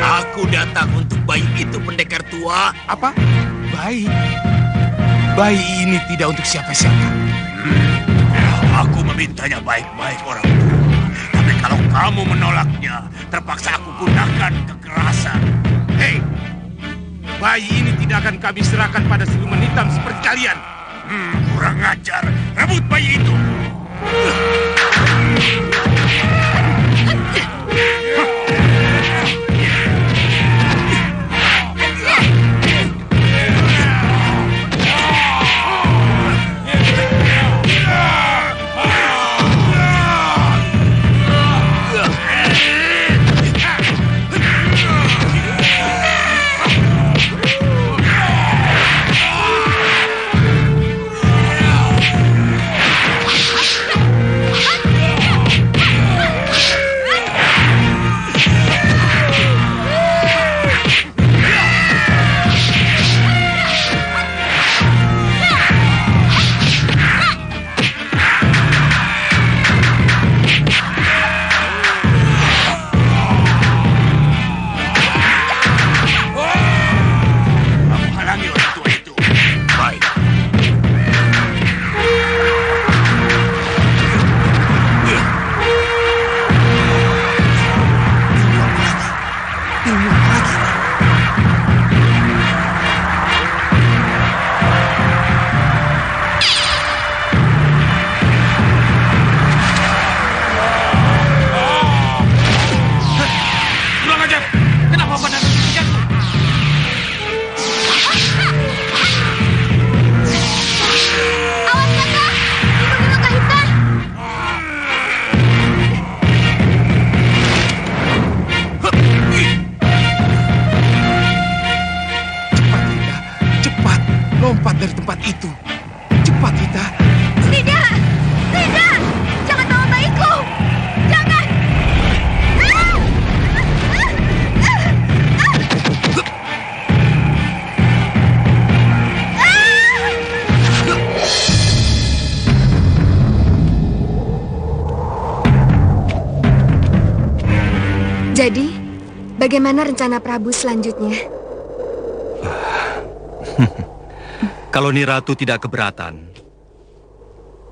Aku datang untuk bayi itu, pendekar tua. Apa? Bayi? Bayi ini tidak untuk siapa-siapa. Aku memintanya baik-baik orang tua. Tapi kalau kamu menolaknya, terpaksa aku gunakan kekerasan. Hei, bayi ini tidak akan kami serahkan pada siluman hitam seperti kalian. Kurang ajar. Rebut bayi itu. Lompat dari tempat itu. Cepat, Hita. Tidak! Tidak! Jangan bawa bayiku! Jangan! Jadi, bagaimana rencana Prabu selanjutnya? Kalau Niratu tidak keberatan,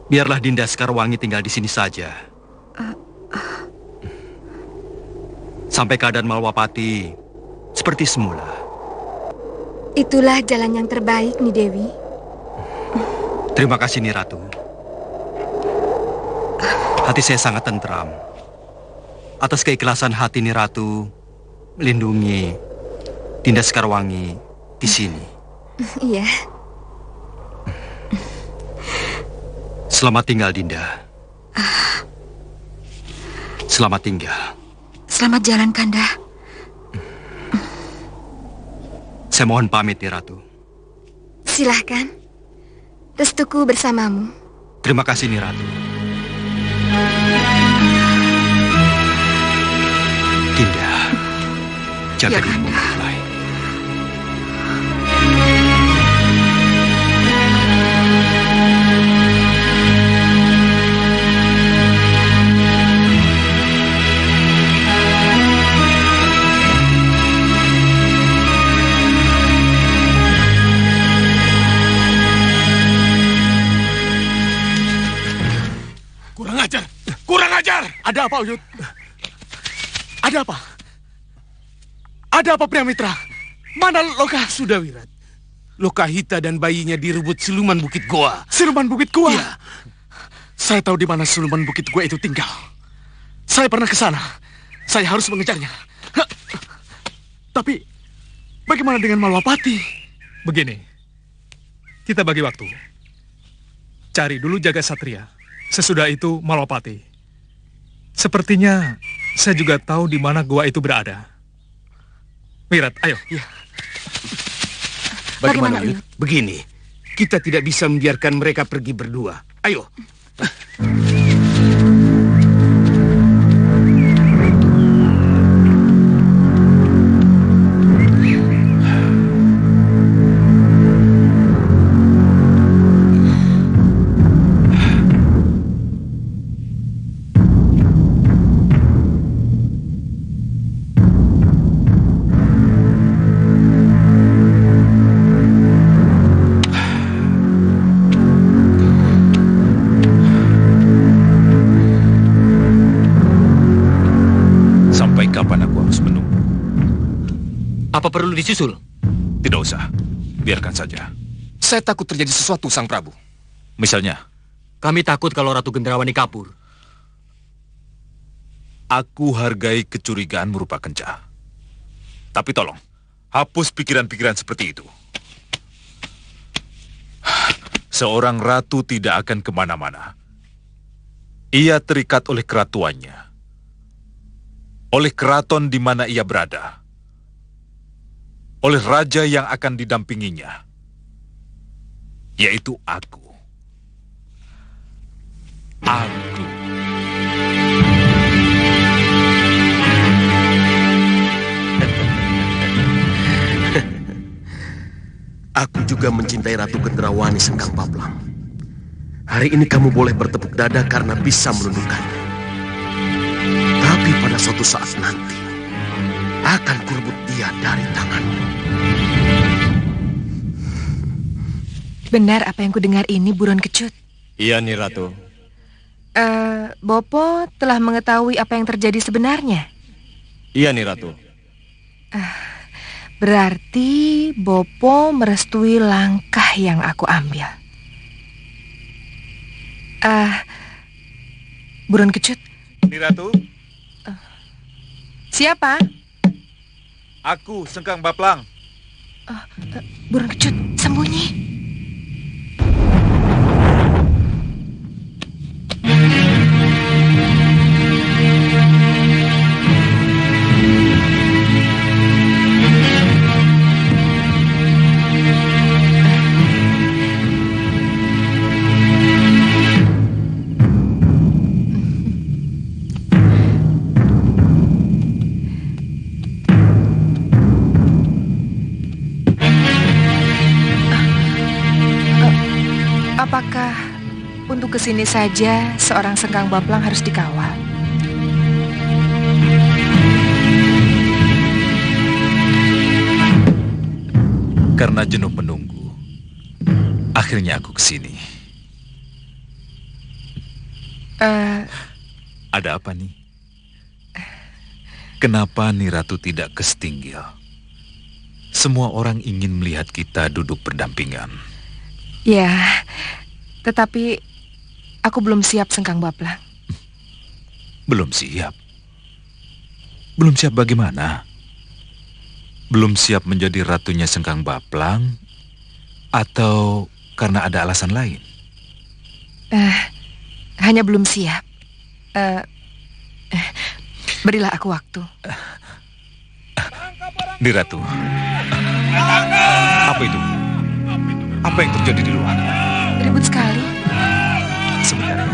biarlah Dinda Sekarwangi tinggal di sini saja. Sampai keadaan Malwapati seperti semula. Itulah jalan yang terbaik, Nyi Dewi. Terima kasih, Niratu. Hati saya sangat tentram atas keikhlasan hati Niratu melindungi Dinda Sekarwangi di sini. Iya. Selamat tinggal, Dinda. Selamat tinggal. Selamat jalan, Kanda. Saya mohon pamit, Niratu. Silahkan. Restuku bersamamu. Terima kasih, Niratu. Dinda, jaga dirimu baik-baik. Ada apa, Uyut? Ada apa? Ada apa, Priamitra? Mana Loka? Sudah, Wirat. Loka Hita dan bayinya direbut siluman Bukit Goa. Siluman Bukit Goa? Iya. Saya tahu di mana siluman Bukit Goa itu tinggal. Saya pernah ke sana. Saya harus mengejarnya. Tapi, bagaimana dengan Malwapati? Begini, kita bagi waktu. Cari dulu Jaga Satria. Sesudah itu Malwapati. Sepertinya saya juga tahu di mana gua itu berada. Wirat, ayo. Ya. Bagaimana, Uyut? Begini, kita tidak bisa membiarkan mereka pergi berdua. Ayo. Apa perlu disusul? Tidak usah. Biarkan saja. Saya takut terjadi sesuatu, Sang Prabu. Misalnya, Kami takut kalau Ratu Gendrawani kabur. aku hargai kecurigaan merupakan kencah. Tapi tolong, hapus pikiran-pikiran seperti itu. Seorang ratu tidak akan kemana-mana. Ia terikat oleh keratuannya. Oleh keraton di mana ia berada. Oleh raja yang akan didampinginya. Yaitu aku. Aku. Aku juga mencintai Ratu Gendrawani Sengkang Baplang. Hari ini kamu boleh bertepuk dada karena bisa menundukkannya. Tapi pada suatu saat nanti, akan kurebut dia dari tanganmu. Benar apa yang kudengar ini, Buron Kecut? Iya nih, Ratu. Bopo telah mengetahui apa yang terjadi sebenarnya. Iya nih, Ratu. Berarti Bopo merestui langkah yang aku ambil. Buron Kecut. Ini Ratu, Siapa? aku Sengkang Baplang. Buron Kecut, sembunyi. Apakah untuk kesini saja seorang Sengkang Baplang harus dikawal? Karena jenuh menunggu, akhirnya aku kesini. Ada apa nih? Kenapa nih Ratu tidak ke Setinggil? Semua orang ingin melihat kita duduk berdampingan. Ya, tetapi aku belum siap, Sengkang Baplang. Belum siap? Belum siap bagaimana? Belum siap menjadi ratunya Sengkang Baplang? Atau karena ada alasan lain? Hanya belum siap. Berilah aku waktu. Di Ratu. Apa itu? Apa yang terjadi di luar? Ribut sekali. Sebentar.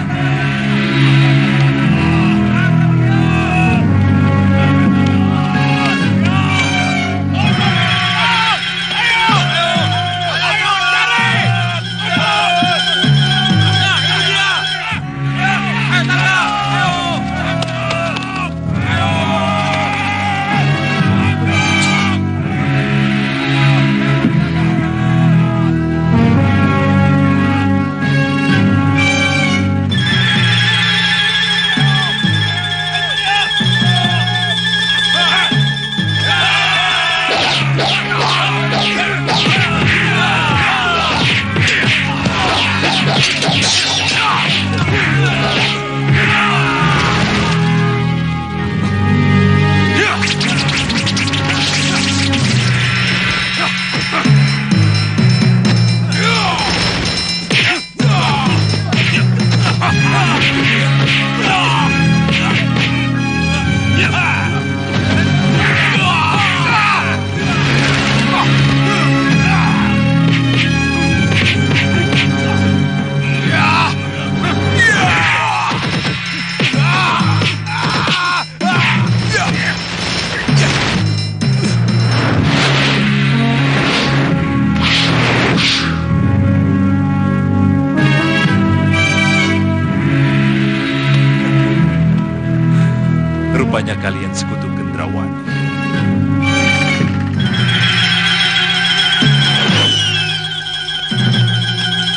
Rupanya kalian sekutu Gendrawani.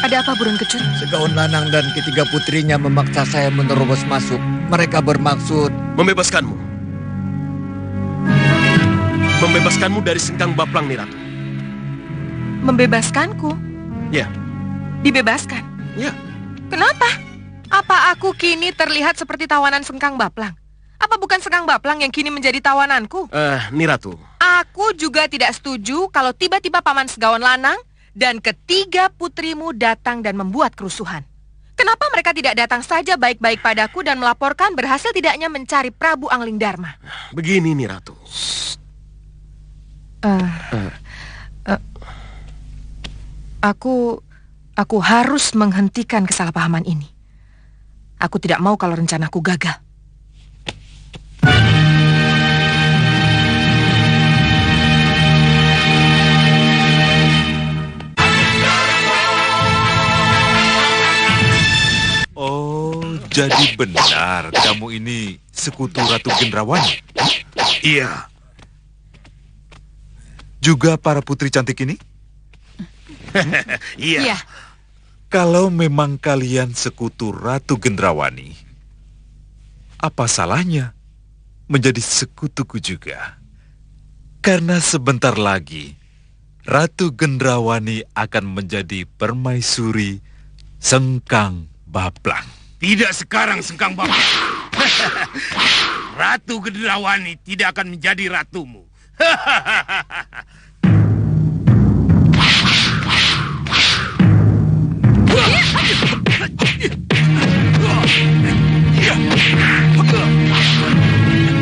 Ada apa, Buron Kecut? Segaun Lanang dan ketiga putrinya memaksa saya menerobos masuk. Mereka bermaksud Membebaskanmu. membebaskanmu dari Sengkang Baplang, Niratu. Membebaskanku? Ya. Dibebaskan? Ya. Kenapa? Apa aku kini terlihat seperti tawanan Sengkang Baplang? Apa bukan Sengkang Baplang yang kini menjadi tawananku? Niratu. Aku juga tidak setuju kalau tiba-tiba Paman Segawan Lanang dan ketiga putrimu datang dan membuat kerusuhan. Kenapa mereka tidak datang saja baik-baik padaku dan melaporkan berhasil tidaknya mencari Prabu Angling Dharma? Begini, Niratu. Aku harus menghentikan kesalahpahaman ini. Aku tidak mau kalau rencanaku gagal. Oh, jadi benar kamu ini sekutu Ratu Gendrawani? Iya. Juga para putri cantik ini? Iya. Kalau memang kalian sekutu Ratu Gendrawani, apa salahnya menjadi sekutuku juga? Karena sebentar lagi Ratu Gendrawani akan menjadi permaisuri Sengkang Baplang. Tidak sekarang, Sengkang Baplang. Ratu Gendrawani tidak akan menjadi ratumu.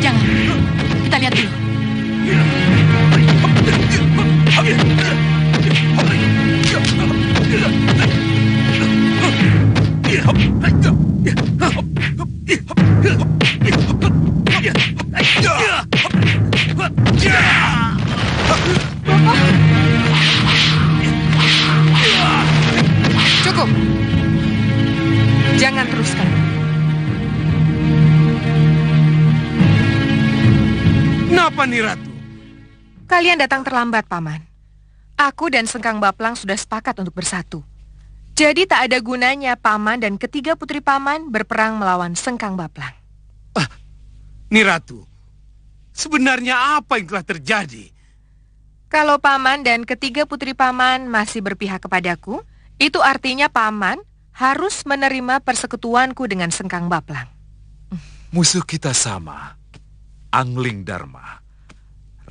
Jangan. Kita lihat dulu. Cukup. Jangan teruskan. Kenapa nih, Ratu? Kalian datang terlambat, Paman. Aku dan Sengkang Baplang sudah sepakat untuk bersatu. Jadi tak ada gunanya Paman dan ketiga putri Paman berperang melawan Sengkang Baplang. Nih, Ratu. Sebenarnya apa yang telah terjadi? Kalau Paman dan ketiga putri Paman masih berpihak kepadaku, itu artinya Paman harus menerima persekutuanku dengan Sengkang Baplang. Musuh kita sama, Angling Dharma,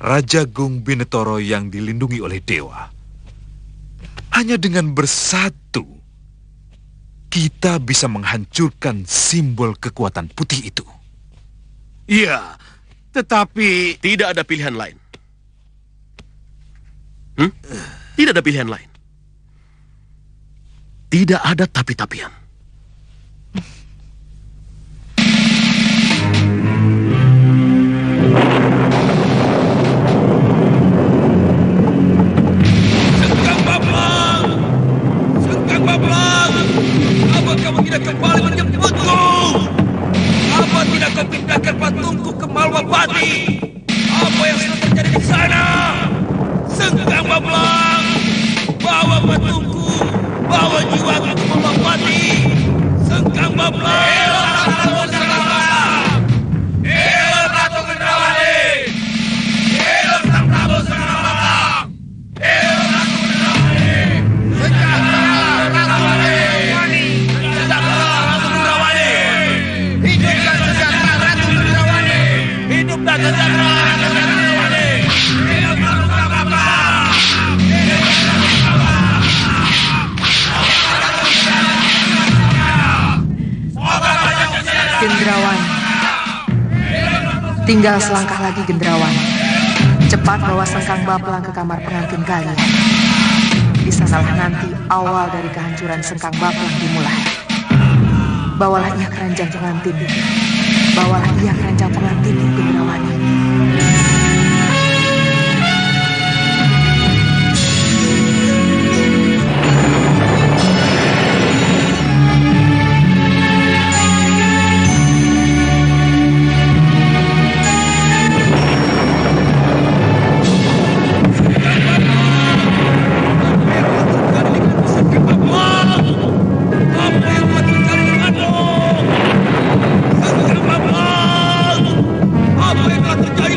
Raja Gung Binetoro yang dilindungi oleh dewa. Hanya dengan bersatu, kita bisa menghancurkan simbol kekuatan putih itu. Iya, tetapi tidak ada pilihan lain. Tidak ada pilihan lain. Tidak ada tapi-tapian. Sengkang Baplang! Sengkang Baplang! Apa kamu tidak kembali menjemputku? Apa tidak kau pindahkan patungku ke Malwapati? Apa yang sudah terjadi di sana? Sengkang Baplang! Bawa patungku! Bawa jiwaku ke Malwapati! Sengkang Baplang! Hidup Ratu Gendrawani! Hidup Sang Prabu Sengkang Baplang! Hidup Ratu Gendrawani! Sejahtera Ratu Gendrawani! Sejahtera Ratu Gendrawani! Hidup dan sejahtera Ratu Gendrawani! Hidup dan sejahtera Ratu Gendrawani! Hidup Ratu Sengkang Baplang! Gendrawani. Tinggal selangkah lagi Gendrawani. Cepat bawa Sengkang Baplang ke kamar pengantin kalian. Di sanalah nanti awal dari kehancuran Sengkang Baplang dimulai. Bawalah ia keranjang pengantin. Bawalah ia keranjang pengantin Gendrawani. Apa yang telah terjadi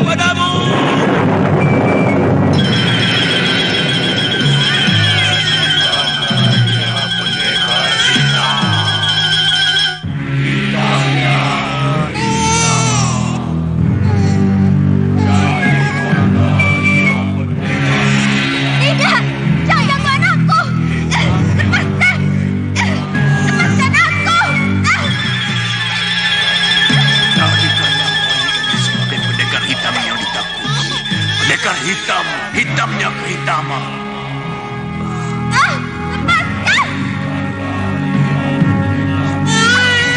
hitam, hitamnya kehitaman. Lepaskan!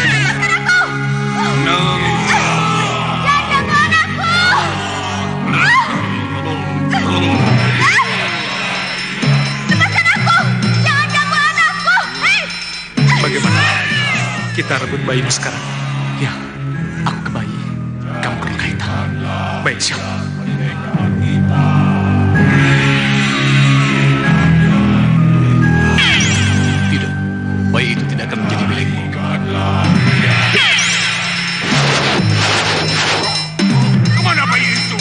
Lepaskan aku! Jangan gangguan aku! Lepaskan aku! Jangan ganggu anakku! Hei! Bagaimana? Kita rebut bayimu sekarang. Ya, aku ke bayi. Kamu ke Lokahita. Baik, siap. Tidak, bayi itu tidak akan menjadi milikmu. Kemana bayi itu?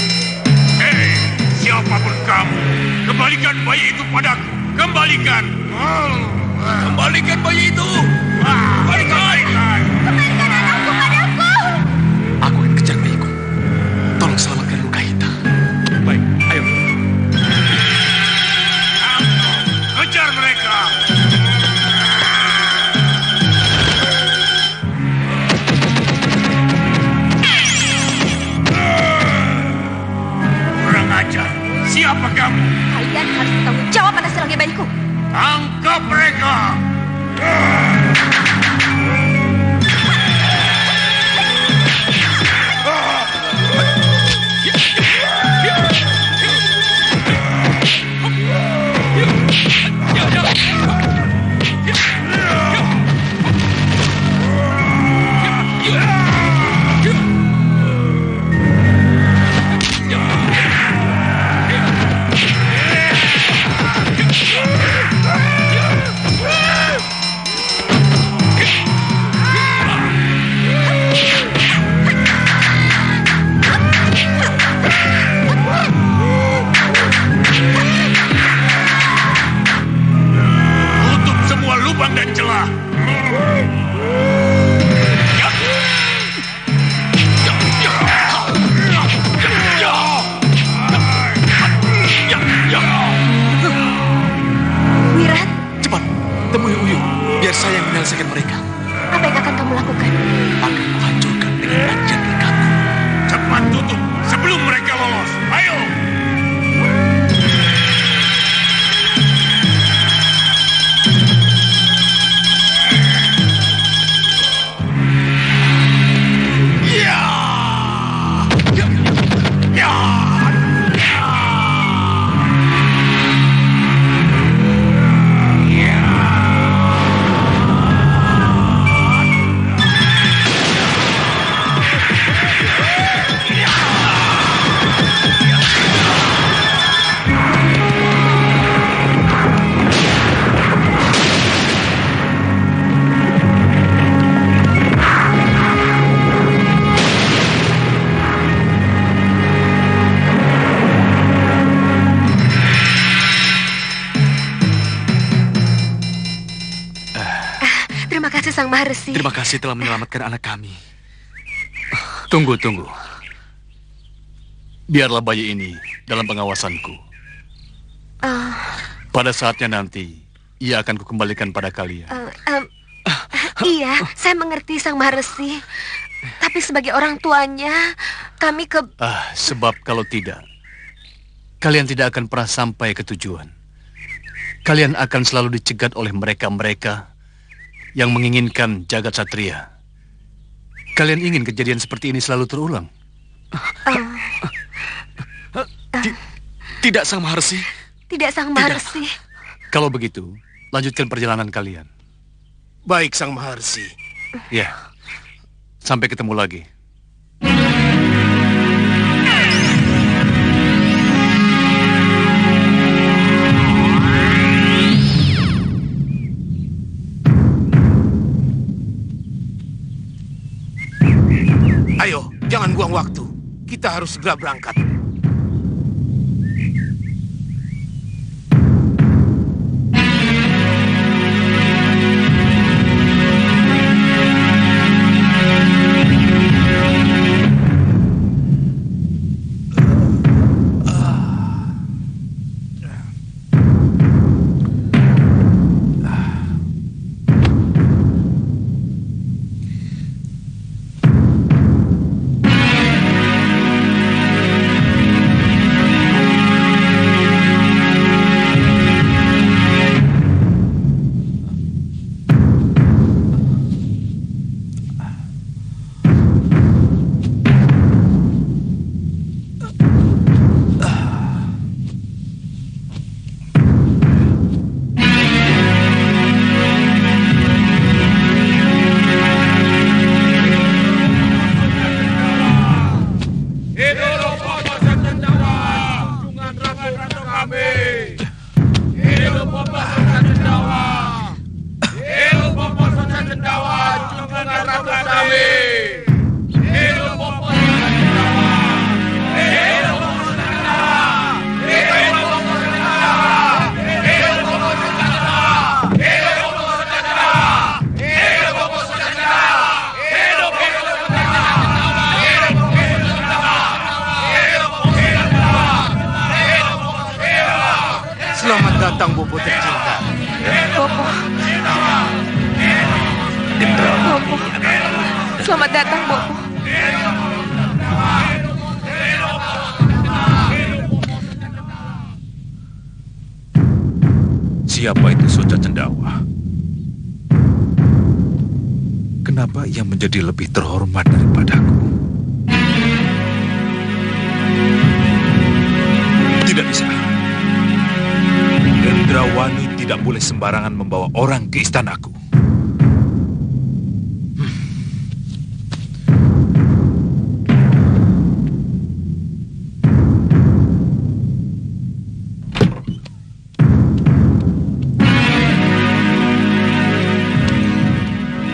Hei, siapapun kamu, kembalikan bayi itu padaku. Kembalikan. Kembalikan bayi itu. Kembalikan. Kembalikan anakku padaku! Aku akan kejar bayiku. Tolong selamatkan Lokahita. Baik, ayo. Kejar mereka. Kurang ajar. Siapa kamu? Kalian harus bertanggung jawab atas hilangnya bayiku. Tangkap mereka. Tutup semua lubang dan celah. Wirat, Cepat, temui Uyu. Biar saya yang menyelesaikan mereka. apa yang akan kamu lakukan? Akan kuhancurkan dengan ajian dekatku. Cepat tutup sebelum mereka lolos. Ayo. Terima kasih Sang Maharesi. Terima kasih telah menyelamatkan anak kami. Tunggu. Biarlah bayi ini dalam pengawasanku. Pada saatnya nanti, ia akan kukembalikan pada kalian. Iya, saya mengerti Sang Maharesi. Tapi sebagai orang tuanya, kami Sebab kalau tidak, kalian tidak akan pernah sampai ke tujuan. Kalian akan selalu dicegat oleh mereka-mereka yang menginginkan jagat satria. Kalian ingin kejadian seperti ini selalu terulang? Tidak, Sang Maharesi. Tidak, Sang Maharesi. Kalau begitu, lanjutkan perjalanan kalian. Baik, Sang Maharesi. Ya, sampai ketemu lagi. Ayo, jangan buang waktu. Kita harus segera berangkat. Selamat datang, Bopo tercinta. Bopo. Bopo. Selamat datang, Bopo. Siapa itu Soca Cendawa? Kenapa ia menjadi lebih terhormat daripadaku? Tidak bisa. Gendrawani tidak boleh sembarangan membawa orang ke istanaku.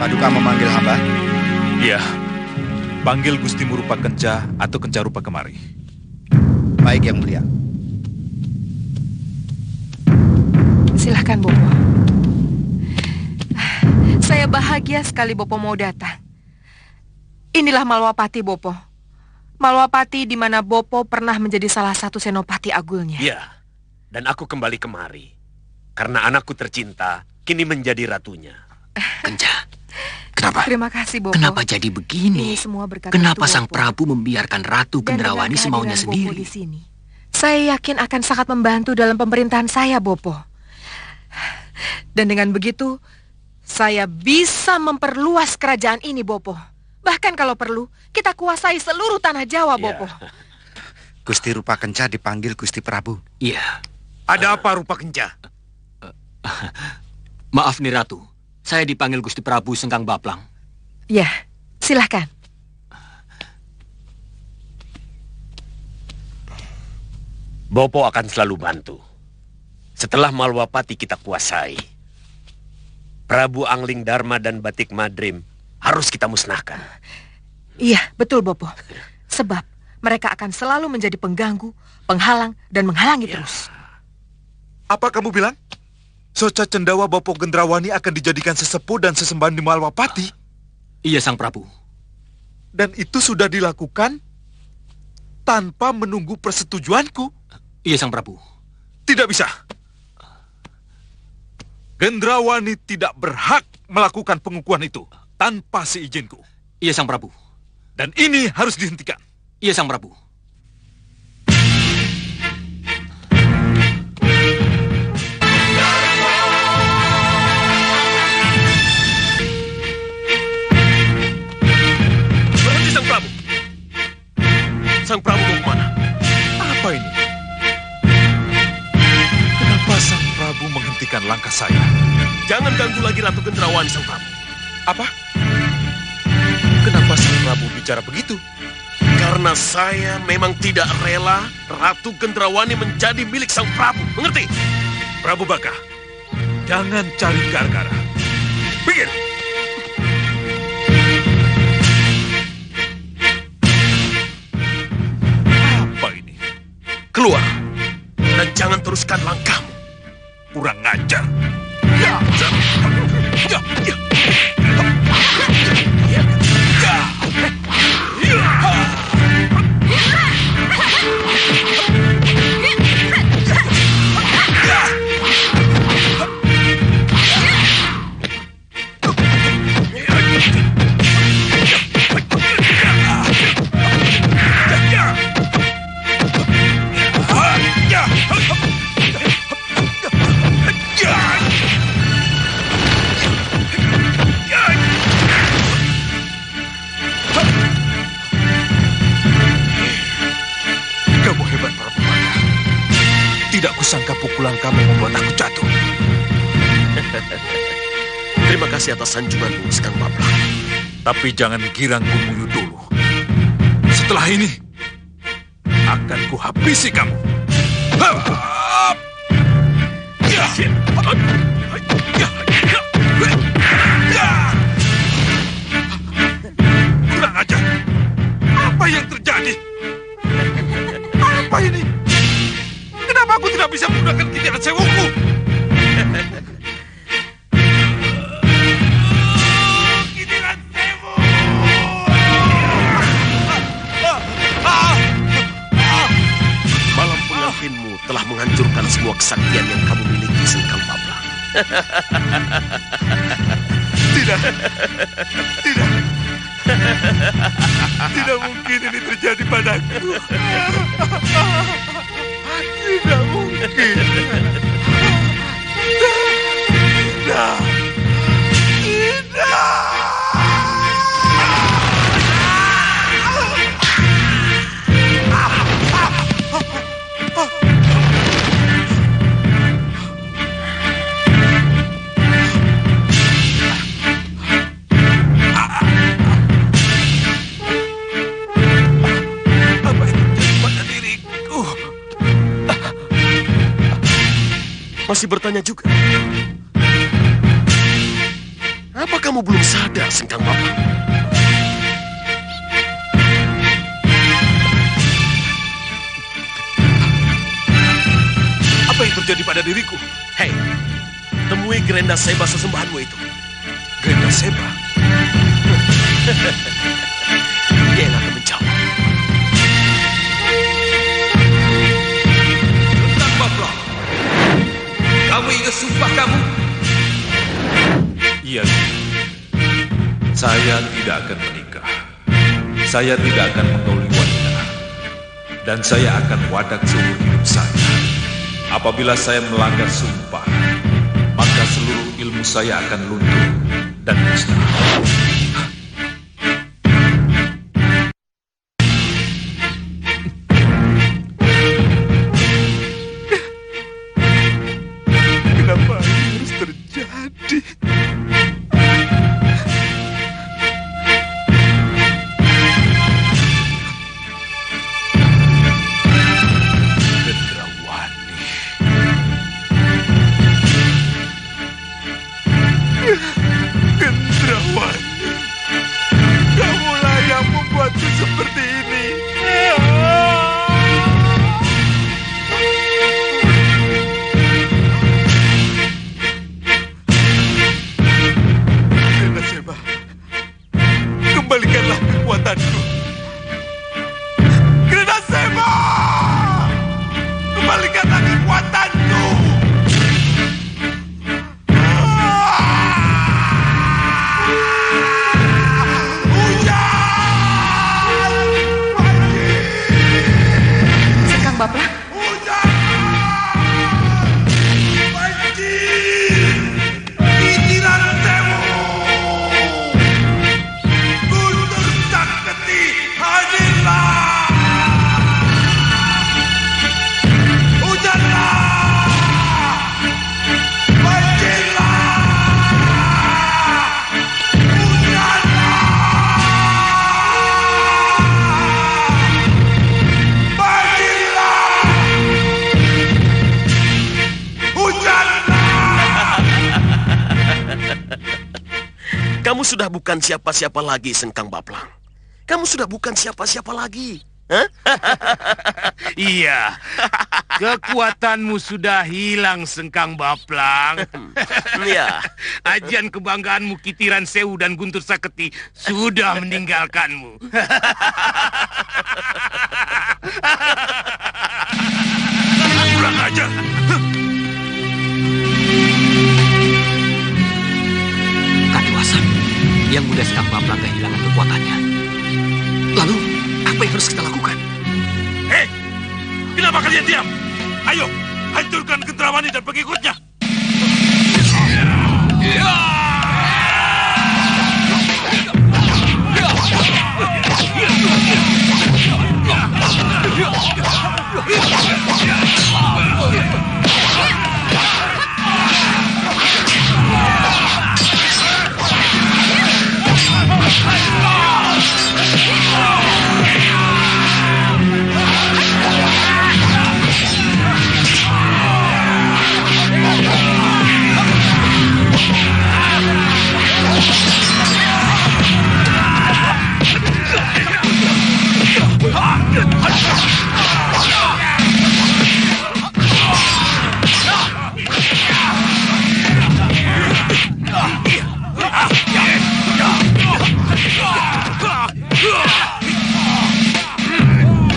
Paduka memanggil hamba? Iya. Panggil Gusti Murupa Kenca atau Kenca Rupa kemari. Baik, Yang Mulia. Silahkan, Bopo. Saya bahagia sekali Bopo mau datang. Inilah Malwapati, Bopo. Malwapati di mana Bopo pernah menjadi salah satu senopati agulnya. Iya, dan aku kembali kemari. Karena anakku tercinta kini menjadi ratunya. Kenca, kenapa? Terima kasih, Bopo. Kenapa jadi begini? Ini semua berkat Kenapa Ratu Sang Bopo. Prabu membiarkan Ratu Gendrawani semaunya Bopo sendiri? di sini, saya yakin akan sangat membantu dalam pemerintahan saya, Bopo. Dan dengan begitu, saya bisa memperluas kerajaan ini, Bopo. Bahkan kalau perlu, kita kuasai seluruh tanah Jawa, Bopo. Gusti Rupa Kenca dipanggil Gusti Prabu. Iya. Ada apa, Rupa Kenca? Maaf nih Ratu, saya dipanggil Gusti Prabu Sengkang Baplang. Ya, silahkan. Bopo akan selalu bantu. Setelah Malwapati kita kuasai, Prabu Angling Dharma dan Batik Madrim harus kita musnahkan. Iya, betul, Bopo. Sebab mereka akan selalu menjadi pengganggu, penghalang, dan menghalangi terus. Apa kamu bilang? Soca Cendawa Bopo Gendrawani akan dijadikan sesepuh dan sesembahan di Malwapati? Iya, Sang Prabu. Dan itu sudah dilakukan tanpa menunggu persetujuanku? Iya, Sang Prabu. Tidak bisa. Gendrawani tidak berhak melakukan pengukuhan itu tanpa seizinku. Iya, Sang Prabu. Dan ini harus dihentikan. Iya, Sang Prabu. Berhenti, Sang Prabu. Sang Prabu mau kemana? Apa ini? Kenapa Sang Prabu menghentikan langkah saya? Jangan ganggu lagi Ratu Gendrawani, Sang Prabu. Apa? Kenapa Sang Prabu bicara begitu? Karena saya memang tidak rela Ratu Gendrawani menjadi milik Sang Prabu. Mengerti? Prabu Baka, jangan cari gara-gara. Pikir. Apa ini? Keluar. Dan jangan teruskan langkahmu. Kurang ngajar. Ya. Ya. Ya. Tidak kusangka pukulan kamu membuat aku jatuh. Terima kasih atas sanjunganmu, Sengkang Baplang. Tapi jangan girang Gumuyu dulu. Setelah ini, akan kuhabisi kamu. Kurang ajar. Apa yang terjadi? Apa ini? Kenapa aku tidak bisa menggunakan kijaran sewuku? Kijaran sewu! Malam pengantinmu kamu telah menghancurkan semua kesaktian yang kamu miliki, Sengkang Baplang. Tidak. Tidak. Tidak mungkin ini terjadi padaku. Tidak mungkin. Tidak. Tidak. Masih bertanya juga? Apa kamu belum sadar, Sengkang Baplang? Apa yang terjadi pada diriku? Hei, temui Grenda Seba sesembahanmu itu. Grenda Seba? Dia yang akan menjawab. Sengkang Baplang, kamu ingat sumpah kamu? Iya, saya tidak akan menikah. Saya tidak akan menggauli wanita. Dan saya akan wadak seumur hidup saya. Apabila saya melanggar sumpah, maka seluruh ilmu saya akan luntur dan musnah. Kenapa ini harus terjadi? Gendrawani, kamulah yang membuatku seperti ini. Grenda Seba, kembalikanlah kekuatanku. Grenda Seba, kembalikanlah kekuatanku. Sengkang Baplang? Kamu sudah bukan siapa-siapa lagi, Sengkang Baplang. Kamu sudah bukan siapa-siapa lagi. Hah? Iya, kekuatanmu sudah hilang, Sengkang Baplang. Iya. Ajian kebanggaanmu Kitiran Sewu dan Guntur Saketi sudah meninggalkanmu. Kurang ajar. Kadiwasan, yang muda Sengkang Baplang kehilangan kekuatannya. Lalu, apa yang harus kita lakukan? Hei, kenapa kalian diam? Ayo, hancurkan Gendrawani dan pengikutnya.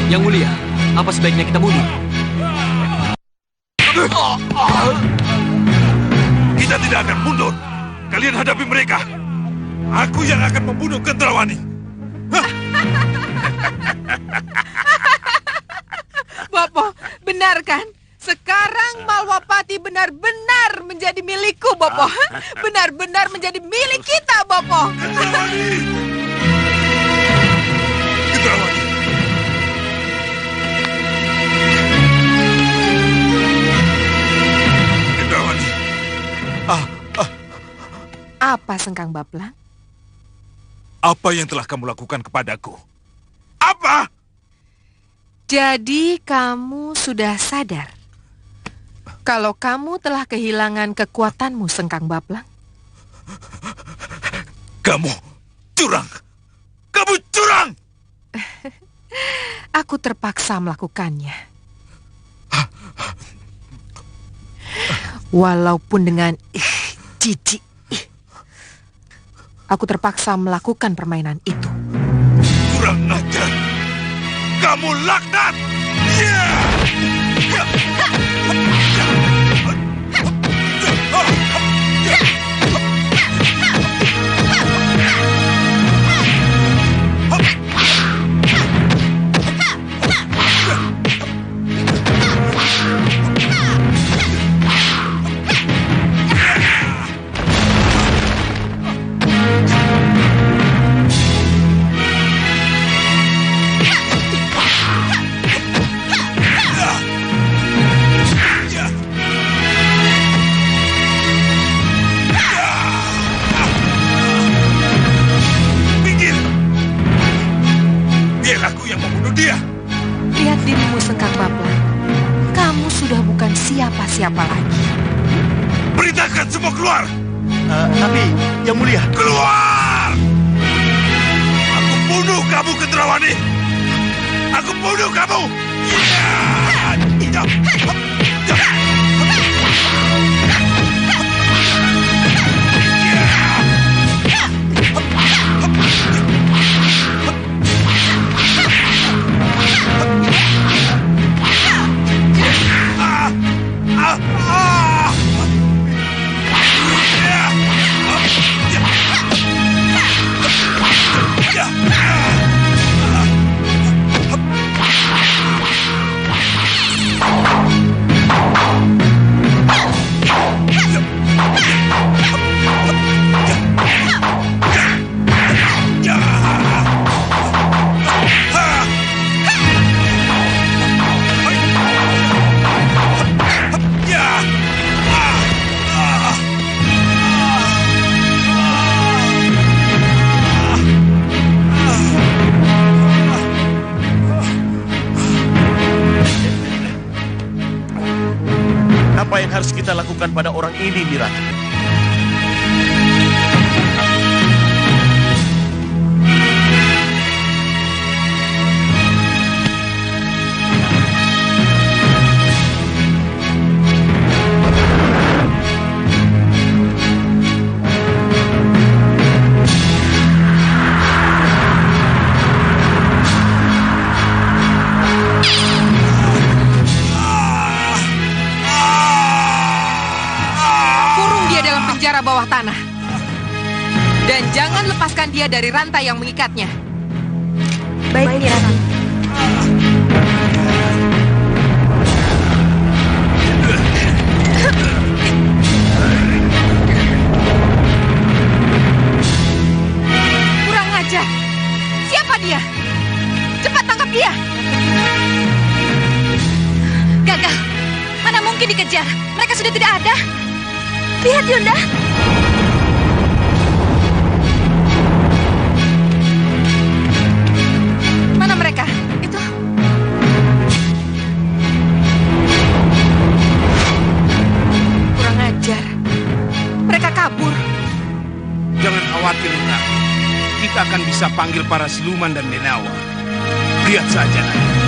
Yang mulia, apa sebaiknya kita bunuh? Kita tidak akan mundur. Kalian hadapi mereka. Aku yang akan membunuh Kendrawani. Bopo, benar kan? Sekarang Malwapati benar-benar menjadi milikku, Bopo. Benar-benar menjadi milik kita, Bopo. Kendrawani. Kendrawani. Apa, Sengkang Baplang? Apa yang telah kamu lakukan kepadaku? Apa? Jadi kamu sudah sadar kalau kamu telah kehilangan kekuatanmu, Sengkang Baplang? Kamu curang! Kamu curang! Aku terpaksa melakukannya. Walaupun dengan jijik. Aku terpaksa melakukan permainan itu. Kurang ajar! Kamu laknat! Lihat dirimu, Sengkang Baplang. Kamu sudah bukan siapa-siapa lagi. Perintahkan semua keluar! Tapi, Yang Mulia. Keluar! Aku bunuh kamu, Kendrawani! Aku bunuh kamu! Apa yang harus kita lakukan pada orang ini, Niratu? Penjara bawah tanah. Dan jangan lepaskan dia dari rantai yang mengikatnya. Baik, Niratu. Kurang ajar. Siapa dia? Cepat tangkap dia. Gagal. Mana mungkin dikejar? Mereka sudah tidak ada. Lihat, Yunda. Mana mereka? Itu. Kurang ajar. Mereka kabur. Jangan khawatir, Yunda. Kita akan bisa panggil para siluman dan denawa. Lihat saja nanti.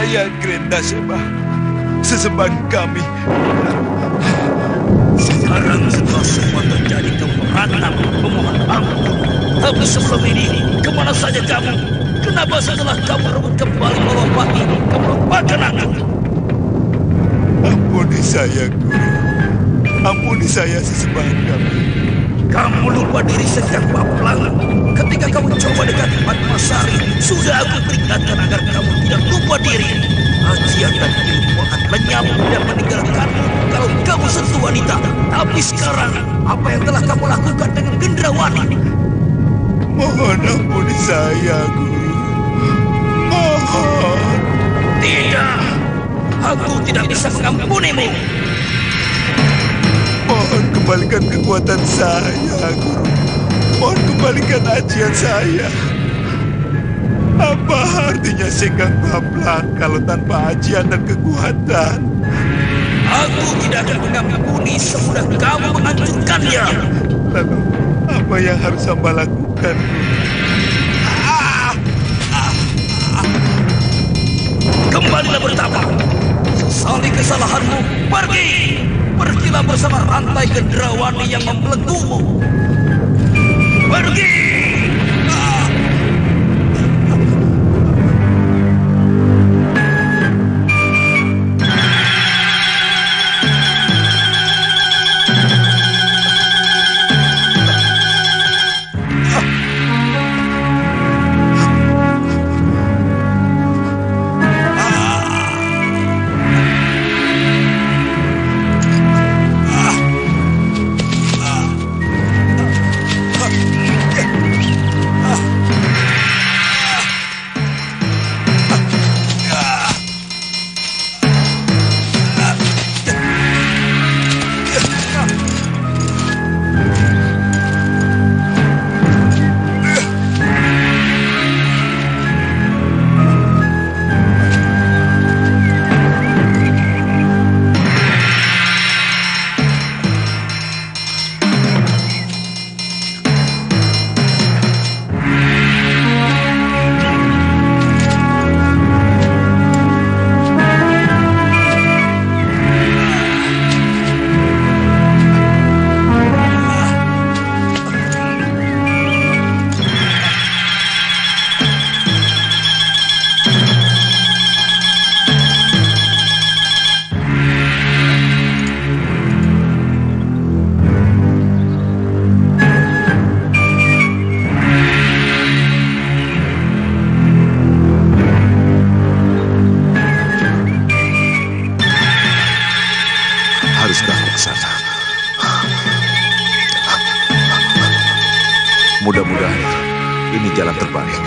Saya Grenda Seba, sesembahan kami. Sekarang setelah semua terjadi kamu merantau memohon ampun. Tapi sebelum ini, kemana saja kamu? Kenapa setelah kamu rebut kembali Malopati, kamu lupakan aku? Ampuni saya, Guru. Ampuni saya, sesembahan kami. Kamu lupa diri sejak Baplang. Ketika kamu coba dekati Padmasari, sudah aku peringatkan agar kamu tidak lupa diri. Ajian dan ilmu akan lenyap dan meninggalkanmu kalau kamu sentuh wanita. Tapi sekarang, apa yang telah kamu lakukan dengan Gendrawani? Mohon ampuni saya, Guru. Mohon. Tidak, aku tidak bisa mengampunimu. Mohon kembalikan kekuatan saya, Guru. Mohon kembalikan ajian saya. Apa artinya Sengkang Baplang kalau tanpa ajian dan kekuatan? Aku tidak akan mengampuni semudah kamu menghancurkannya. Lalu, apa yang harus hamba lakukan? Kembalilah bertapa. Sesali kesalahanmu, pergi. Pergilah bersama rantai Gendrawani yang membelenggumu. Pergi! Mudah-mudahan ini jalan terbaik.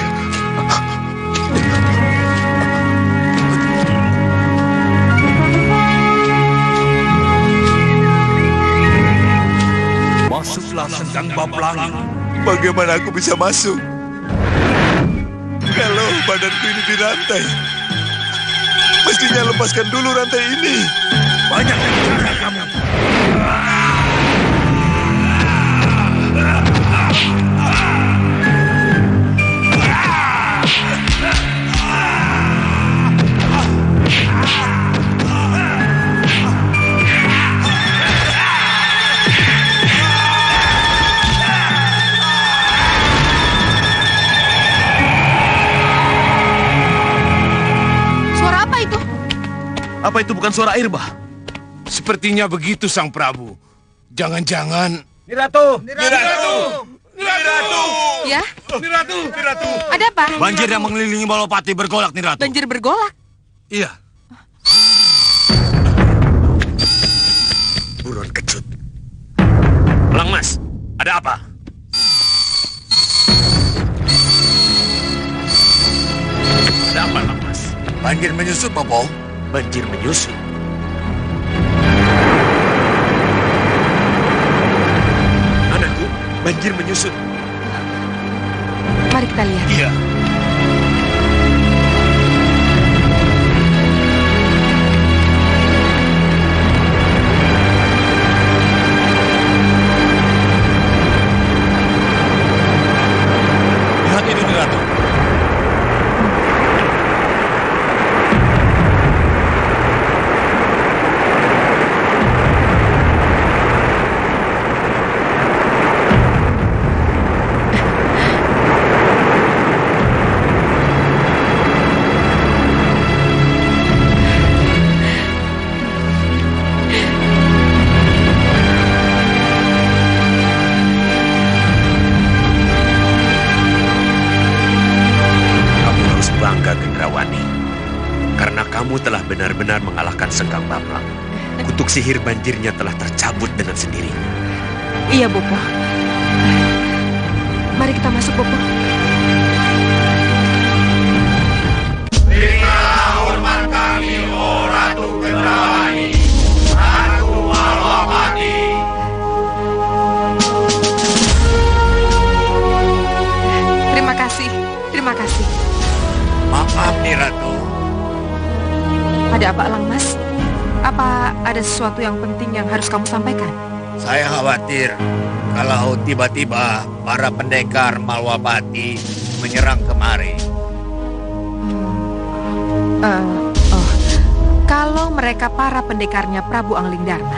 Masuklah Sengkang Baplang. Bagaimana aku bisa masuk? Kalau badanku ini dirantai. Mestinya lepaskan dulu rantai ini. Banyak yang bicara kamu. Apa itu bukan suara air, Bah? Sepertinya begitu, Sang Prabu. Jangan-jangan... Niratu! Ya? Niratu! Ada apa? Banjir yang mengelilingi Malopati bergolak, Niratu. Banjir bergolak? Iya. Buruan kecut. Lang Mas, ada apa? Ada apa, Lang Mas? Banjir menyusut, Bopo. Banjir menyusut. Anakku, banjir menyusut. Mari kita lihat. Iya. Lihat itu, Niratu. benar-benar mengalahkan Sengkang Baplang. Kutuk sihir banjirnya telah tercabut dengan sendirinya. Iya, Bopo. Mari kita masuk, Bopo. Berikanlah hormat kami, oh Ratu Gendrawani, Ratu Malwapati. Terima kasih, terima kasih. Maaf nih Ratu. Ada apa, Elang Mas? Apa ada sesuatu yang penting yang harus kamu sampaikan? Saya khawatir kalau tiba-tiba para pendekar Malwapati menyerang kemari. Kalau mereka para pendekarnya Prabu Angling Dharma,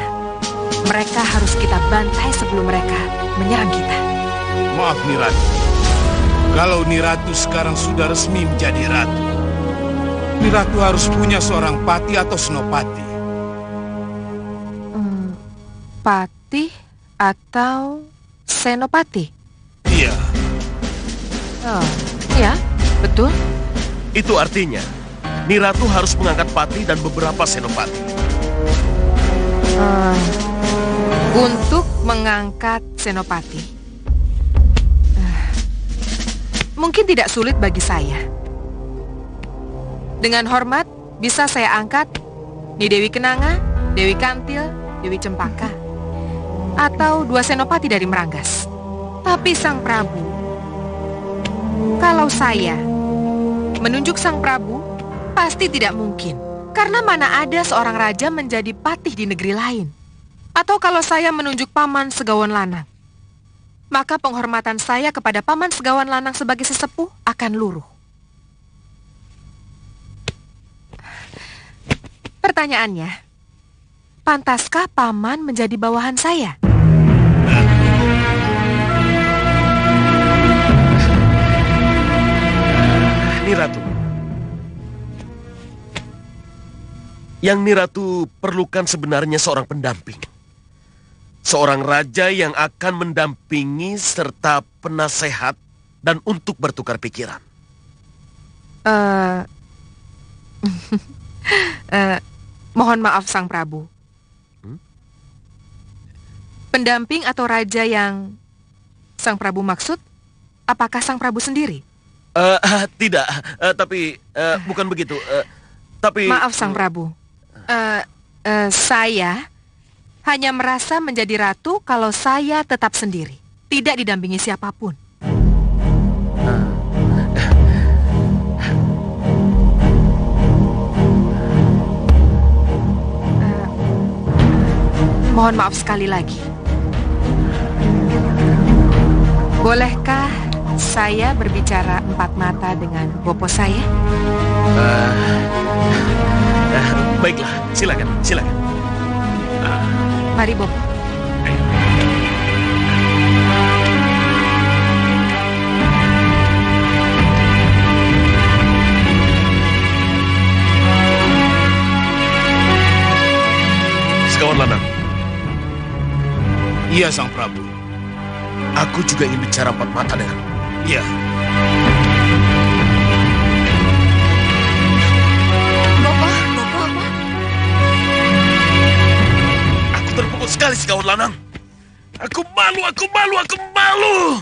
mereka harus kita bantai sebelum mereka menyerang kita. Maaf Niratu, kalau Niratu sekarang sudah resmi menjadi ratu, Niratu harus punya seorang pati atau senopati. Pati atau senopati? Iya. Oh, ya, betul. Itu artinya Niratu harus mengangkat pati dan beberapa senopati. Untuk mengangkat senopati, mungkin tidak sulit bagi saya. Dengan hormat, bisa saya angkat Nyi Dewi Kenanga, Dewi Kantil, Dewi Cempaka, atau 2 senopati dari Meranggas. Tapi Sang Prabu, kalau saya menunjuk Sang Prabu, pasti tidak mungkin. Karena mana ada seorang raja menjadi patih di negeri lain. Atau kalau saya menunjuk Paman Segawan Lanang, maka penghormatan saya kepada Paman Segawan Lanang sebagai sesepuh akan luruh. Pertanyaannya, pantaskah Paman menjadi bawahan saya? Niratu, yang Niratu perlukan sebenarnya seorang pendamping. Seorang raja yang akan mendampingi serta penasehat dan untuk bertukar pikiran. Mohon maaf Sang Prabu. Pendamping atau raja yang Sang Prabu maksud, apakah Sang Prabu sendiri? Tidak, tapi bukan begitu. Tapi maaf Sang Prabu. Saya hanya merasa menjadi ratu kalau saya tetap sendiri, tidak didampingi siapapun. Mohon maaf sekali lagi. Bolehkah saya berbicara 4 mata dengan Bopo saya? Baiklah, silakan, silakan. Mari, Bopo. Segawan Lanang. Iya, Sang Prabu. Aku juga ingin bicara 4 mata dengan. Iya. Terpukul sekali Segawan Lanang. Aku malu, aku malu, aku malu.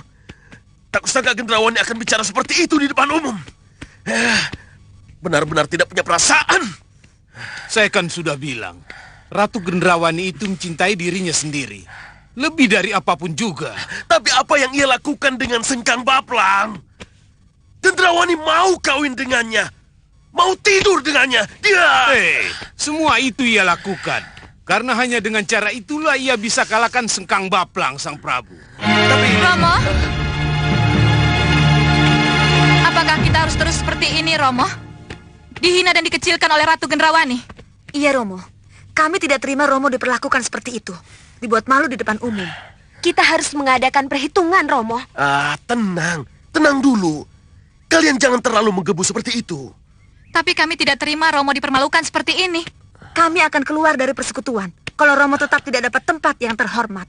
Tak kusangka Gendrawani akan bicara seperti itu di depan umum. Benar-benar tidak punya perasaan. Saya kan sudah bilang, Ratu Gendrawani itu mencintai dirinya sendiri. Lebih dari apapun juga. Tapi apa yang ia lakukan dengan Sengkang Baplang? Gendrawani mau kawin dengannya. Mau tidur dengannya. Dia... semua itu ia lakukan. Karena hanya dengan cara itulah ia bisa kalahkan Sengkang Baplang, Sang Prabu. Tapi... Romo? Apakah kita harus terus seperti ini, Romo? Dihina dan dikecilkan oleh Ratu Gendrawani? Iya, Romo. Kami tidak terima Romo diperlakukan seperti itu. Dibuat malu di depan umum. Kita harus mengadakan perhitungan, Romo. Tenang. Tenang dulu. Kalian jangan terlalu menggebu seperti itu. Tapi kami tidak terima Romo dipermalukan seperti ini. Kami akan keluar dari persekutuan kalau Romo tetap tidak dapat tempat yang terhormat.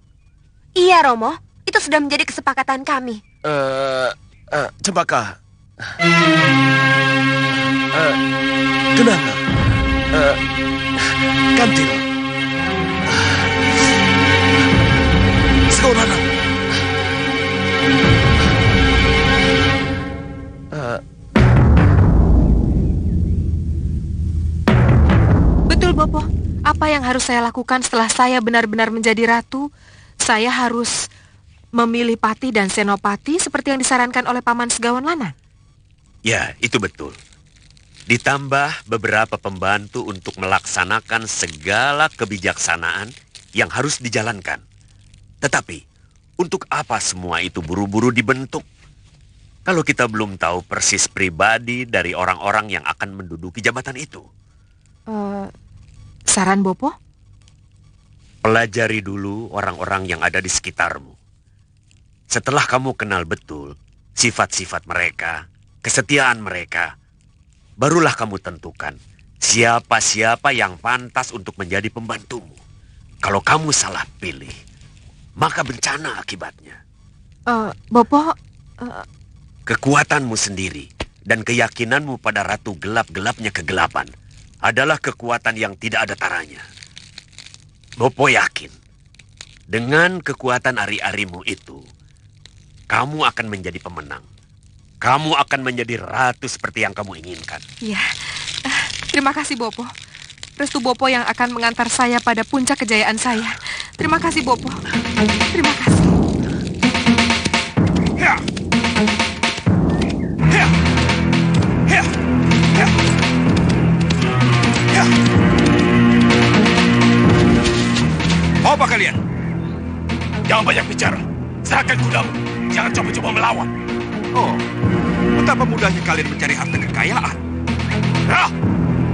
Iya, Romo. Itu sudah menjadi kesepakatan kami. Cempaka. Kenapa? Kantil. Segawan Lanang. Betul, Bopo. Apa yang harus saya lakukan setelah saya benar-benar menjadi ratu? Saya harus memilih Pati dan Senopati seperti yang disarankan oleh Paman Segawan Lanang. Ya, itu betul. Ditambah beberapa pembantu untuk melaksanakan segala kebijaksanaan yang harus dijalankan. Tetapi, untuk apa semua itu buru-buru dibentuk? Kalau kita belum tahu persis pribadi dari orang-orang yang akan menduduki jabatan itu. Saran Bopo? Pelajari dulu orang-orang yang ada di sekitarmu. Setelah kamu kenal betul sifat-sifat mereka, kesetiaan mereka, barulah kamu tentukan siapa-siapa yang pantas untuk menjadi pembantumu. Kalau kamu salah pilih, maka bencana akibatnya. Bopo... Kekuatanmu sendiri dan keyakinanmu pada ratu gelap-gelapnya kegelapan adalah kekuatan yang tidak ada taranya. Bopo yakin, dengan kekuatan ari-arimu itu, kamu akan menjadi pemenang. Kamu akan menjadi ratu seperti yang kamu inginkan. Ya, terima kasih Bopo. Restu Bopo yang akan mengantar saya pada puncak kejayaan saya. Terima kasih Bopo. Terima kasih. Ya. Ya. Ya. Ya. Ya. Mau apa kalian? Jangan banyak bicara. Serahkan kudamu. Jangan coba-coba melawan. Oh, betapa mudahnya kalian mencari harta kekayaan. Ya,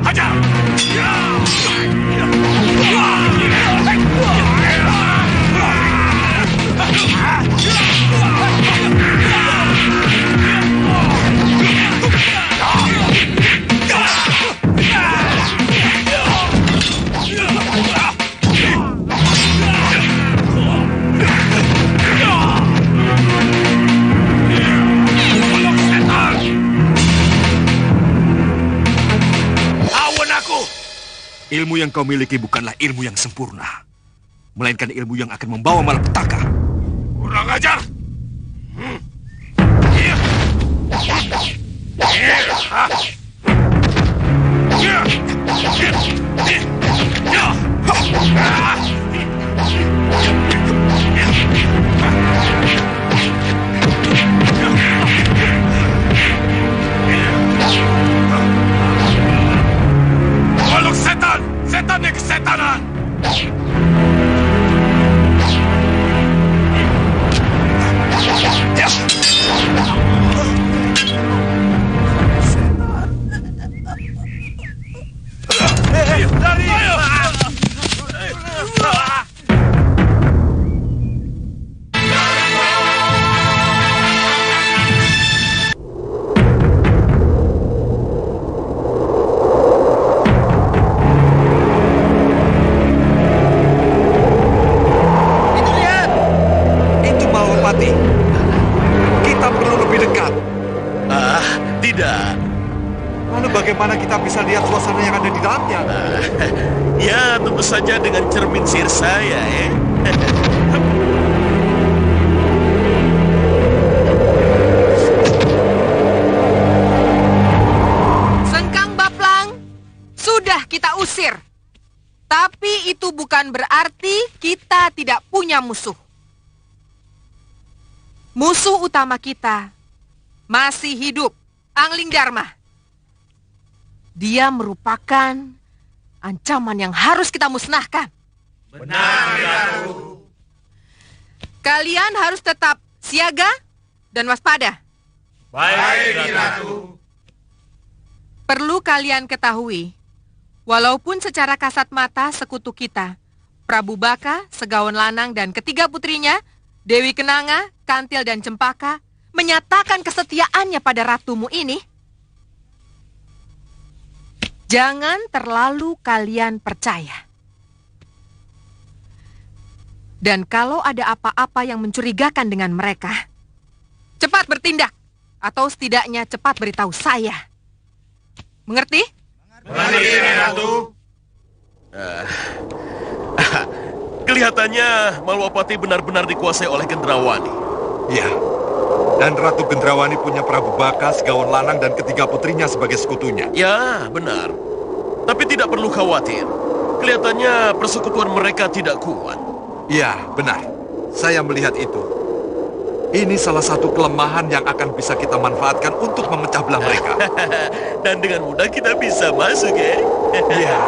hajar! Ya. Ilmu yang kau miliki bukanlah ilmu yang sempurna, melainkan ilmu yang akan membawa malapetaka. Kurang ajar! Makhluk setan! Setan yang kesetanan! Bagaimana kita bisa lihat suasana yang ada di dalamnya? Ya, tentu saja dengan cermin sihir saya, Sengkang Baplang sudah kita usir. Tapi itu bukan berarti kita tidak punya musuh. Musuh utama kita masih hidup, Angling Dharma. Dia merupakan ancaman yang harus kita musnahkan. Benar, Ratu. Kalian harus tetap siaga dan waspada. Baik, Ratu. Perlu kalian ketahui, walaupun secara kasat mata sekutu kita, Prabu Baka, Segawan Lanang, dan ketiga putrinya, Dewi Kenanga, Kantil, dan Cempaka, menyatakan kesetiaannya pada ratumu ini, jangan terlalu kalian percaya. Dan kalau ada apa-apa yang mencurigakan dengan mereka, cepat bertindak. Atau setidaknya cepat beritahu saya. Mengerti? Berdiri, Ratu. Kelihatannya Malwapati benar-benar dikuasai oleh Gendrawani. Ya, dan Ratu Gendrawani punya Prabu Baka, Segawan Lanang, dan ketiga putrinya sebagai sekutunya. Ya, benar. Tapi tidak perlu khawatir. Kelihatannya persekutuan mereka tidak kuat. Ya, benar. Saya melihat itu. Ini salah satu kelemahan yang akan bisa kita manfaatkan untuk memecah belah mereka. Dan dengan mudah kita bisa masuk, ya? Ya.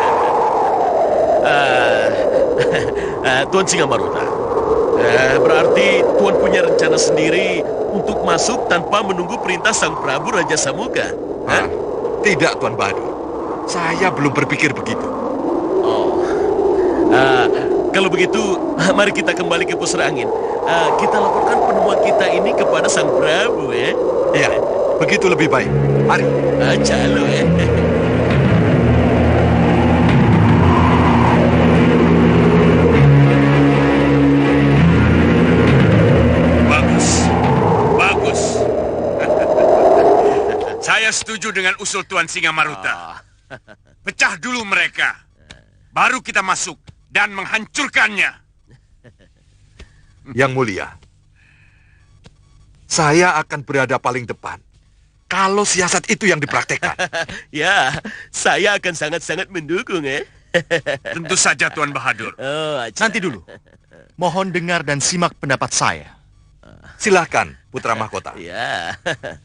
Tuan Singamaruta, berarti Tuan punya rencana sendiri untuk masuk tanpa menunggu perintah Sang Prabu Raja Samuka? Tidak, Tuan Bahadur. Saya belum berpikir begitu. Kalau begitu, mari kita kembali ke pusara angin. Kita laporkan penemuan kita ini kepada Sang Prabu, ya? Iya, begitu lebih baik. Mari. Calo, ya. Bagus. Saya setuju dengan usul Tuan Singamaruta. Pecah dulu mereka. Baru kita masuk dan menghancurkannya. Yang Mulia, saya akan berada paling depan kalau siasat itu yang dipraktekkan. Ya, saya akan sangat-sangat mendukung, ya. Tentu saja, Tuan Bahadur. Nanti dulu. Mohon dengar dan simak pendapat saya. Silahkan, Putra Mahkota. Ya.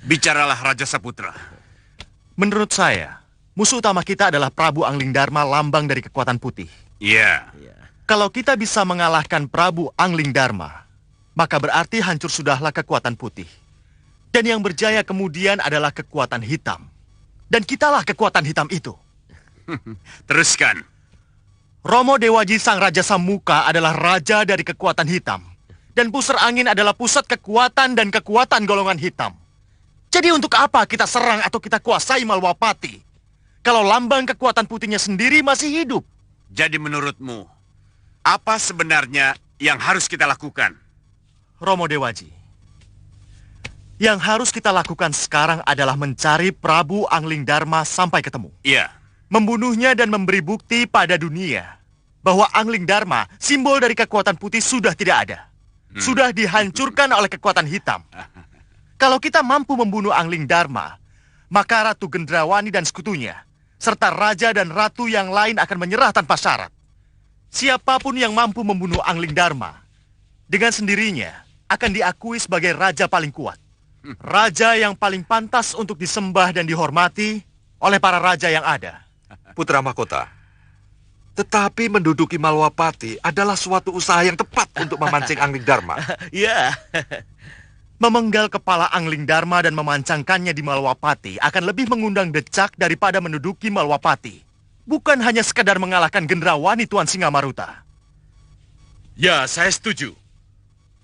Bicaralah, Raja Saputra. Menurut saya, musuh utama kita adalah Prabu Anglingdarma, lambang dari kekuatan putih. Iya. Kalau kita bisa mengalahkan Prabu Anglingdarma, maka berarti hancur sudahlah kekuatan putih. Dan yang berjaya kemudian adalah kekuatan hitam. Dan kitalah kekuatan hitam itu. Teruskan. Romo Dewaji Sang Raja Samuka adalah raja dari kekuatan hitam. Dan pusar angin adalah pusat kekuatan dan kekuatan golongan hitam. Jadi untuk apa kita serang atau kita kuasai Malwapati kalau lambang kekuatan putihnya sendiri masih hidup? Jadi menurutmu, apa sebenarnya yang harus kita lakukan? Romo Dewaji, yang harus kita lakukan sekarang adalah mencari Prabu Anglingdarma sampai ketemu. Iya. Membunuhnya dan memberi bukti pada dunia bahwa Anglingdarma, simbol dari kekuatan putih, sudah tidak ada. Sudah dihancurkan oleh kekuatan hitam. Kalau kita mampu membunuh Anglingdarma, maka Ratu Gendrawani dan sekutunya, serta raja dan ratu yang lain akan menyerah tanpa syarat. Siapapun yang mampu membunuh Anglingdarma, dengan sendirinya akan diakui sebagai raja paling kuat. Raja yang paling pantas untuk disembah dan dihormati oleh para raja yang ada. Putra Mahkota, tetapi menduduki Malwapati adalah suatu usaha yang tepat untuk memancing Anglingdarma. Ya. Memenggal kepala Anglingdarma dan memancangkannya di Malwapati akan lebih mengundang decak daripada menduduki Malwapati. Bukan hanya sekadar mengalahkan Gendrawani, Tuan Singamaruta. Ya, saya setuju.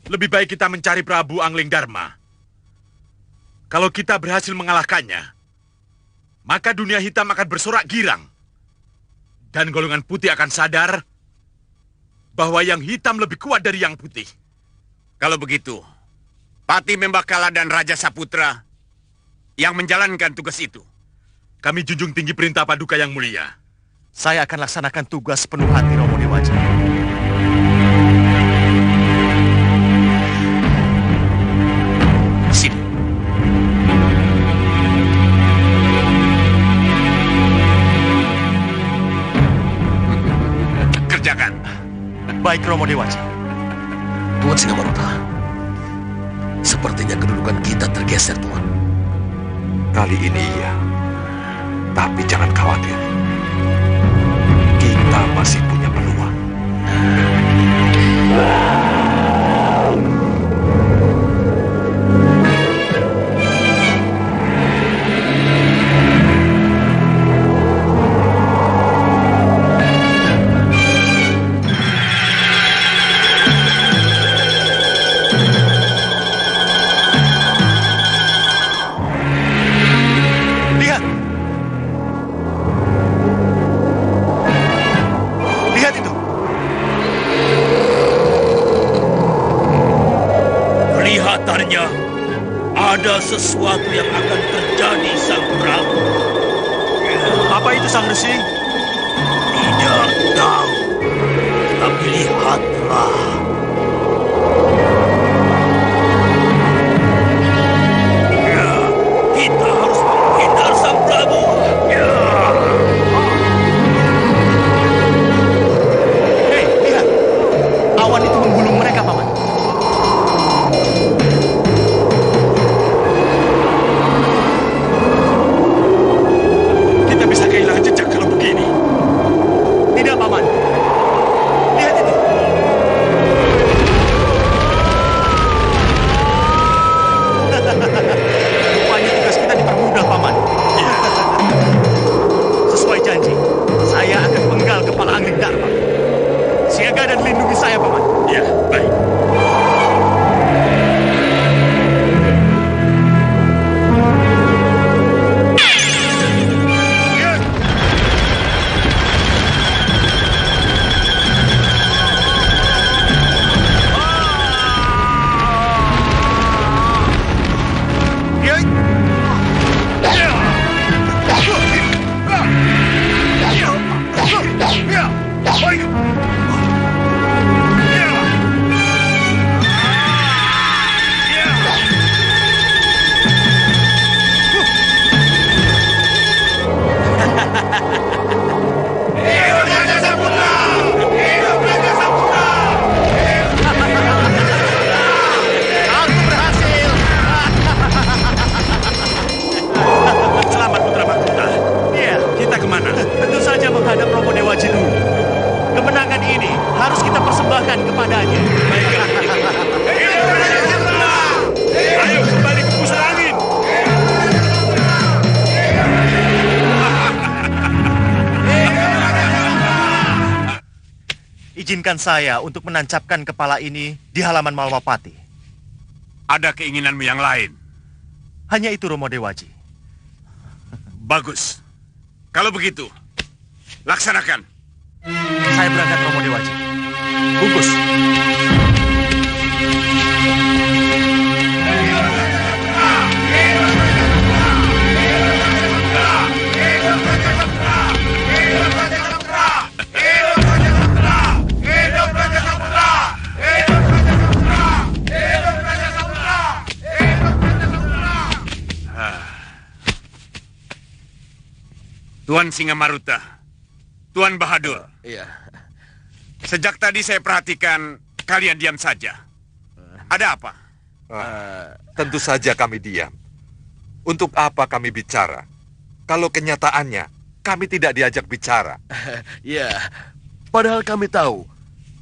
Lebih baik kita mencari Prabu Anglingdarma. Kalau kita berhasil mengalahkannya, maka dunia hitam akan bersorak girang. Dan golongan putih akan sadar bahwa yang hitam lebih kuat dari yang putih. Kalau begitu, Pati Membakala dan Raja Saputra yang menjalankan tugas itu. Kami junjung tinggi perintah Paduka yang mulia. Saya akan laksanakan tugas sepenuh hati, Romo Dewaji. Sini. Kerjakan. Baik, Romo Dewaji. Tuan Singamaruta, sepertinya kedudukan kita tergeser, Tuan. Kali ini iya. Tapi jangan khawatir. Kita masih punya peluang. Ada sesuatu yang akan terjadi, Sang Prabu. Apa itu, Sang Resi? Tidak tahu. Tapi lihatlah. Ya, kita harus menghindar Sang Prabu. Ya. Hei, lihat. Awan itu menggulung mereka, Paman. Kita bisa kehilangan jejak kalau begini. Tidak, Paman. Lihat itu. Rupanya tugas kita dipermudah, Paman. Sesuai janji, saya akan penggal kepala Angling Dharma. Siaga dan lindungi saya, Paman. Ya, baik. Selamat Putra Mahkota. Iya. Kita kemana? Tentu saja menghadap Romo Dewaji dulu. Kemenangan ini harus kita persembahkan kepadanya. Baiklah. Ayo kembali ke pusat angin. Izinkan saya untuk menancapkan kepala ini di halaman Malwapati. Ada keinginanmu yang lain? Hanya itu, Romo Dewaji. Bagus. Kalau begitu, laksanakan. Saya berangkat, Romo Dewaji. Bungkus. Tuan Singamaruta, Tuan Bahadur. Iya. Sejak tadi saya perhatikan kalian diam saja. Ada apa? Tentu saja kami diam. Untuk apa kami bicara? Kalau kenyataannya, kami tidak diajak bicara. Ya, padahal kami tahu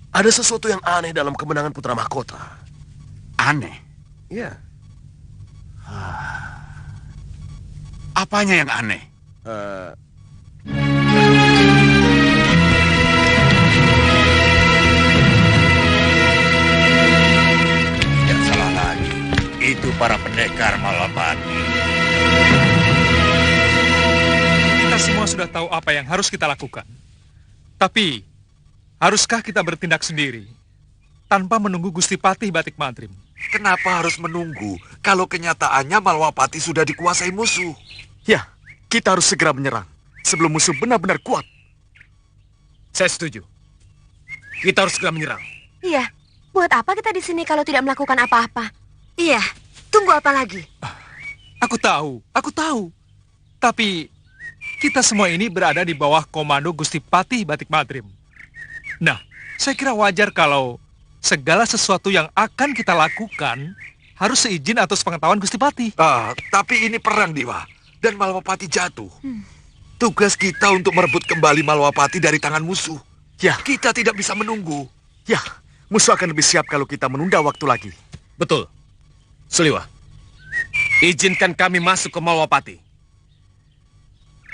ada sesuatu yang aneh dalam kemenangan Putra Mahkota. Aneh? Ya. Apanya yang aneh? Tidak salah lagi. Itu para pendekar Malwapati. Kita semua sudah tahu apa yang harus kita lakukan. Tapi, haruskah kita bertindak sendiri tanpa menunggu Gusti Patih Batik Mantrim? Kenapa harus menunggu kalau kenyataannya Malwapati sudah dikuasai musuh? Ya, kita harus segera menyerang sebelum musuh benar-benar kuat. Saya setuju. Kita harus segera menyerang. Iya, buat apa kita di sini kalau tidak melakukan apa-apa? Iya, tunggu apa lagi? Aku tahu. Tapi, kita semua ini berada di bawah komando Gusti Patih Batik Mantrim. Nah, saya kira wajar kalau segala sesuatu yang akan kita lakukan harus seizin atau sepengetahuan Gusti Patih. Tapi ini perang, Dewa. Dan Malwapati jatuh. Tugas kita untuk merebut kembali Malwapati dari tangan musuh. Ya, kita tidak bisa menunggu. Ya, musuh akan lebih siap kalau kita menunda waktu lagi. Betul. Suliwa, izinkan kami masuk ke Malwapati.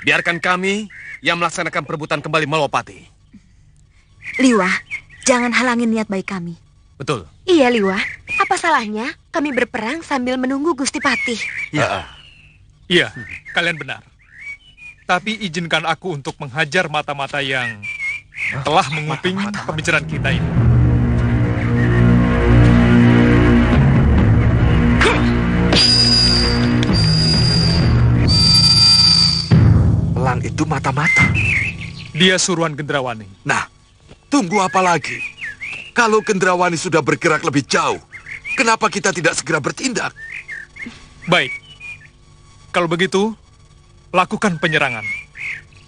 Biarkan kami yang melaksanakan perebutan kembali Malwapati. Liwa, jangan halangin niat baik kami. Betul. Iya, Liwa. Apa salahnya kami berperang sambil menunggu Gusti Patih? Iya, kalian benar. Tapi izinkan aku untuk menghajar mata-mata yang telah menguping pembicaraan kita ini. Elang itu mata Dia suruhan Gendrawani. Nah, tunggu apa lagi? Kalau Gendrawani sudah bergerak lebih jauh, kenapa kita tidak segera bertindak? Baik. Kalau begitu, lakukan penyerangan.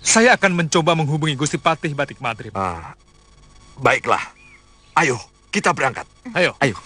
Saya akan mencoba menghubungi Gusti Patih Batik Madrib. Baiklah. Ayo, kita berangkat. Ayo. Ayo.